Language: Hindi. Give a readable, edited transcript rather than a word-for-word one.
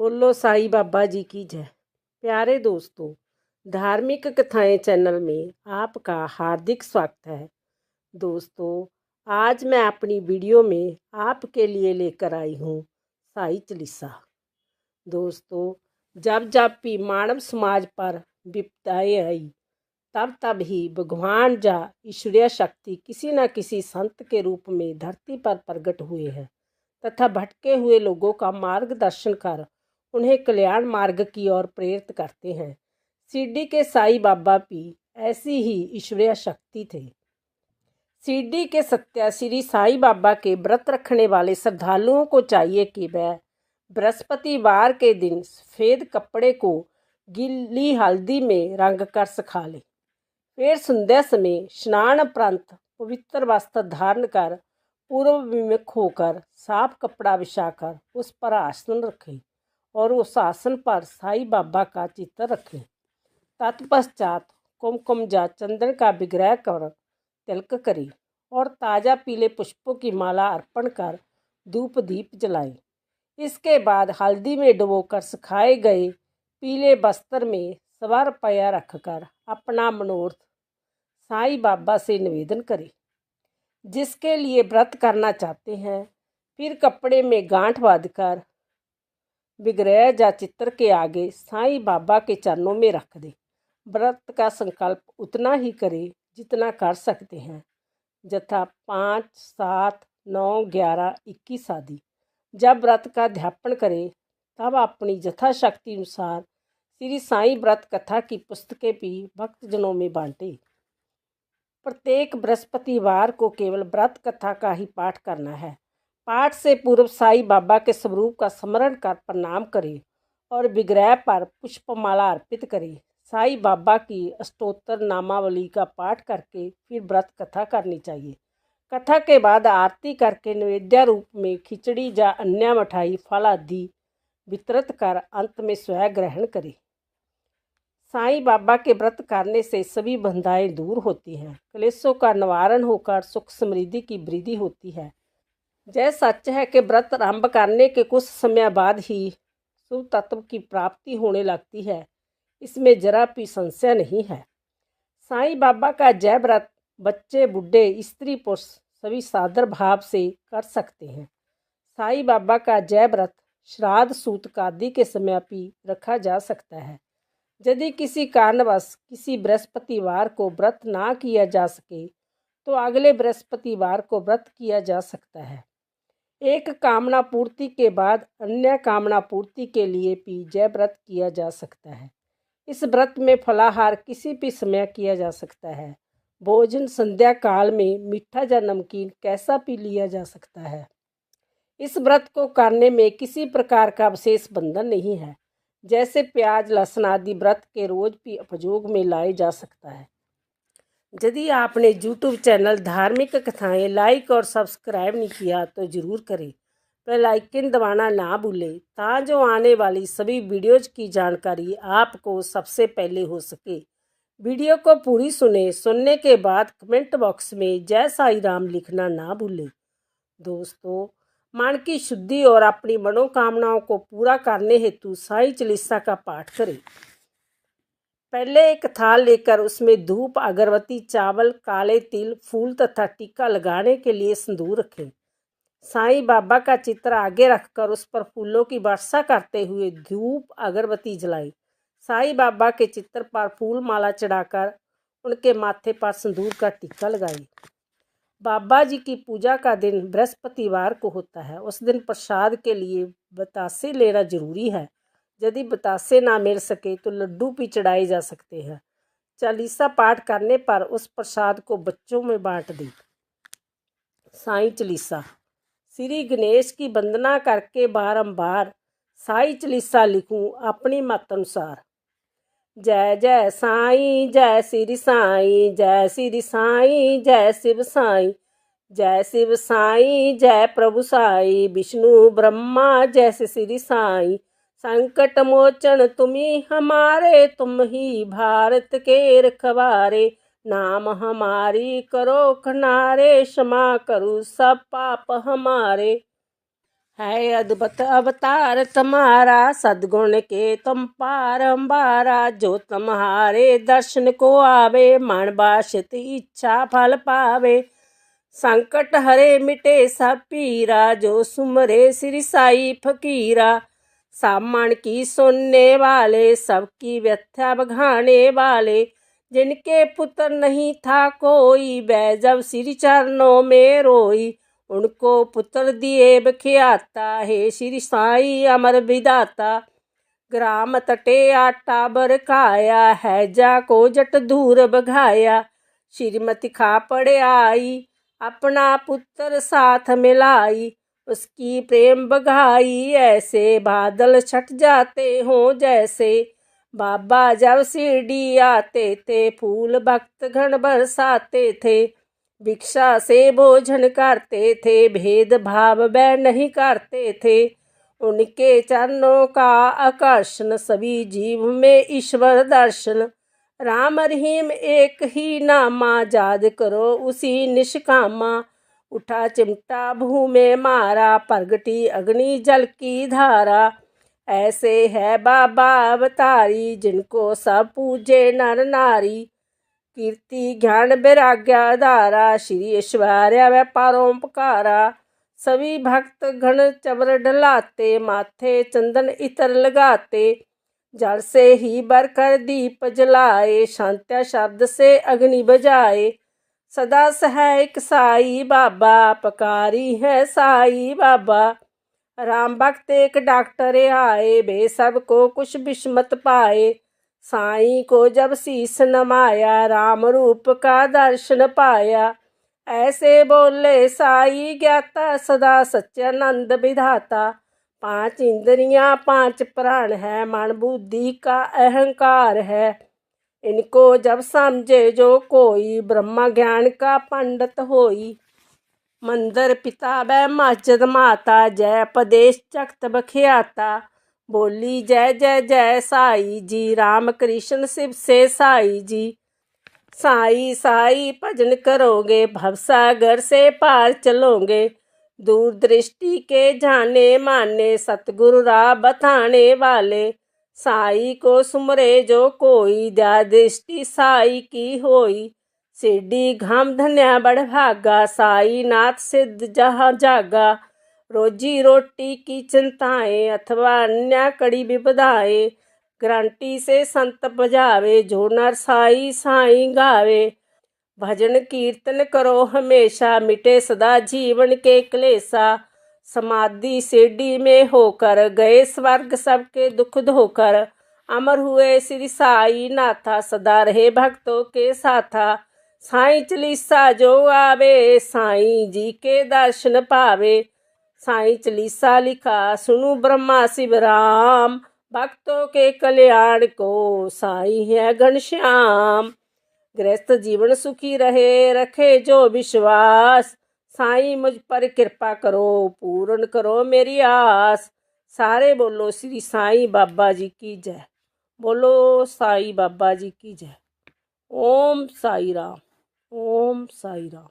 बोलो साईं बाबा जी की जय। प्यारे दोस्तों, धार्मिक कथाएं चैनल में आपका हार्दिक स्वागत है। दोस्तों, आज मैं अपनी वीडियो में आपके लिए लेकर आई हूँ साई चालीसा। दोस्तों, जब जब भी मानव समाज पर विपदाएं आई, तब तब ही भगवान या ईश्वरीय शक्ति किसी न किसी संत के रूप में धरती पर प्रकट हुए हैं तथा भटके हुए लोगों का मार्गदर्शन कर उन्हें कल्याण मार्ग की ओर प्रेरित करते हैं। शिरडी के साईं बाबा भी ऐसी ही ईश्वरीय शक्ति थे। शिरडी के सत्याश्री साईं बाबा के व्रत रखने वाले श्रद्धालुओं को चाहिए कि वह बृहस्पतिवार के दिन सफ़ेद कपड़े को गीली हल्दी में रंग कर सुखा लें। फिर संध्या समय स्नान उपरांत पवित्र वस्त्र धारण कर पूर्वविमुख होकर साफ कपड़ा बिछाकर उस पर आसन रखें और उस आसन पर साईं बाबा का चित्र रखें। तत्पश्चात कुमकुम या चंदन का विग्रह कर तिलक करें और ताज़ा पीले पुष्पों की माला अर्पण कर धूप दीप जलाएं। इसके बाद हल्दी में डुबोकर सुखाए गए पीले वस्त्र में 1 रुपया रखकर अपना मनोरथ साईं बाबा से निवेदन करें जिसके लिए व्रत करना चाहते हैं। फिर कपड़े में गांठ बांधकर विग्रह या चित्र के आगे साईं बाबा के चरणों में रख दें। व्रत का संकल्प उतना ही करें जितना कर सकते हैं, यथा 5, 7, 9, 11, 21 आदि। जब व्रत का ध्यापन करें तब अपनी यथाशक्ति अनुसार श्री साईं व्रत कथा की पुस्तकें भी भक्तजनों में बांटें। प्रत्येक बृहस्पतिवार को केवल व्रत कथा का ही पाठ करना है। पाठ से पूर्व साईं बाबा के स्वरूप का स्मरण कर प्रणाम करें और विग्रह पर पुष्पमाला अर्पित करें। साईं बाबा की अष्टोत्तर नामावली का पाठ करके फिर व्रत कथा करनी चाहिए। कथा के बाद आरती करके नैवेद्य रूप में खिचड़ी या अन्य मिठाई फल आदि वितरित कर अंत में स्वयं ग्रहण करें। साईं बाबा के व्रत करने से सभी बंधाएं दूर होती हैं, क्लेशों का निवारण होकर सुख समृद्धि की वृद्धि होती है। यह सच है कि व्रत आरंभ करने के कुछ समय बाद ही शुभ तत्व की प्राप्ति होने लगती है, इसमें जरा भी संशय नहीं है। साईं बाबा का जय व्रत बच्चे, बूढ़े, स्त्री, पुरुष सभी सादर भाव से कर सकते हैं। साईं बाबा का जय व्रत श्राद्ध, सूतक आदि के समय भी रखा जा सकता है। यदि किसी कारणवश किसी बृहस्पतिवार को व्रत ना किया जा सके तो अगले बृहस्पतिवार को व्रत किया जा सकता है। एक कामना पूर्ति के बाद अन्य कामना पूर्ति के लिए भी जय व्रत किया जा सकता है। इस व्रत में फलाहार किसी भी समय किया जा सकता है। भोजन संध्या काल में मीठा या नमकीन कैसा भी लिया जा सकता है। इस व्रत को करने में किसी प्रकार का विशेष बंधन नहीं है, जैसे प्याज, लहसुन आदि व्रत के रोज भी उपयोग में लाए जा सकता है। यदि आपने यूट्यूब चैनल धार्मिक कथाएं लाइक और सब्सक्राइब नहीं किया तो ज़रूर करें। बेल आइकन दबाना ना भूलें ताकि आने वाली सभी वीडियोज़ की जानकारी आपको सबसे पहले हो सके। वीडियो को पूरी सुनने के बाद कमेंट बॉक्स में जय साईं राम लिखना ना भूलें। दोस्तों, मन की शुद्धि और अपनी मनोकामनाओं को पूरा करने हेतु साईं चालीसा का पाठ करें। पहले एक थाल लेकर उसमें धूप, अगरबत्ती, चावल, काले तिल, फूल तथा टीका लगाने के लिए सिंदूर रखें। साईं बाबा का चित्र आगे रखकर उस पर फूलों की वर्षा करते हुए धूप, अगरबत्ती जलाएं। साईं बाबा के चित्र पर फूल माला चढ़ाकर उनके माथे पर सिंदूर का टीका लगाएं। बाबा जी की पूजा का दिन बृहस्पतिवार को होता है। उस दिन प्रसाद के लिए बतासे लेना जरूरी है। यदि बतासे ना मिल सके तो लड्डू भी चढ़ाए जा सकते हैं। चालीसा पाठ करने पर उस प्रसाद को बच्चों में बांट दें। साईं चालीसा। श्री गणेश की वंदना करके बारंबार साईं चालीसा लिखूं अपनी मत अनुसार। जय जय साईं, जय श्री साईं, जय श्री साईं, जय शिव साईं, जय शिव साईं, जय प्रभु साईं, विष्णु ब्रह्मा जय श्री साईं। संकट मोचन तुम्ही हमारे, तुम ही भारत के रखवारे। नाम हमारी करो किनारे, क्षमा करो सब पाप हमारे। है अद्भुत अवतार तुम्हारा, सद्गुण के तुम पारंबारा। जो तुम्हारे दर्शन को आवे, मन बासित इच्छा फल पावे। संकट हरे मिटे सब पीरा, जो सुमरे श्री साई फकीरा। सामन की सुनने वाले, सबकी व्यथा बघाने वाले। जिनके पुत्र नहीं था कोई, वह जब श्री चरणों में रोई। उनको पुत्र दिए बख्याता है, श्री साई अमर विदाता। ग्राम तटे आटा बरकाया है, जा को जट दूर बघाया। श्रीमती खा पड़े आई, अपना पुत्र साथ मिलाई। उसकी प्रेम बघाई, ऐसे बादल छट जाते हों जैसे। बाबा जब शिरडी आते थे, फूल भक्त घन बरसाते थे। भिक्षा से भोजन करते थे, भेद भाव वह नहीं करते थे। उनके चरणों का आकर्षण, सभी जीव में ईश्वर दर्शन। राम रहीम एक ही नामा, याद करो उसी निष्कामा। उठा चिमटा भू में मारा, प्रगटी अग्नि जल की धारा। ऐसे है बाबा अवतारी, जिनको सब पूजे नर नारी। कीर्ति ज्ञान वैराग्य धारा, श्री ऐश्वर्य व परोपकारा। सभी भक्त घन चवर डलाते, माथे चंदन इतर लगाते। जल से ही बरकर दीप जलाए, शांत्य शब्द से अग्नि बजाए। सदा सहायक साई बाबा, पकारी है साई बाबा। राम भक्त एक डॉक्टर आए, वे सबको कुछ बिस्मत पाए। साईं को जब शीस नमाया, राम रूप का दर्शन पाया। ऐसे बोले साई ज्ञाता, सदा सच्चानंद विधाता। 5 इंद्रियां 5 प्राण है, मन बुद्धि का अहंकार है। इनको जब समझे जो कोई, ब्रह्म ज्ञान का पंडित होई। मंदिर पिता व मस्जिद माता, जय उपदेश जगत बख्याता। बोली जय जय जय साई जी, राम कृष्ण शिव से साई जी। साई साई भजन करोगे, भवसागर से पार चलोगे। दूर दृष्टि के जाने माने, सतगुरु राह बताने वाले। साई को सुमरे जो कोई, दया दृष्टि साई की होई। सिद्धि घाम धन्या बड़ भागा, साई नाथ सिद्ध जहाँ जागा। रोजी रोटी की चिंताएं, अथवा अन्य कड़ी विपदाएं। ग्रांटी से संत बजावे, जो नर साई साई गावे। भजन कीर्तन करो हमेशा, मिटे सदा जीवन के क्लेशा। समाधि सीढ़ी में होकर, गए स्वर्ग सबके दुख धोकर। अमर हुए श्री साई नाथा, सदा रहे भक्तों के साथा। साई चालीसा जो आवे, साईं जी के दर्शन पावे। साई चालीसा लिखा सुनु ब्रह्मा शिव राम, भक्तों के कल्याण को साई है घनश्याम। गृहस्थ जीवन सुखी रहे, रखे जो विश्वास। साईं मुझ पर कृपा करो, पूर्ण करो मेरी आस। सारे बोलो श्री साईं बाबा जी की जय। बोलो साईं बाबा जी की जय। ओम साई राम, ओम साई राम।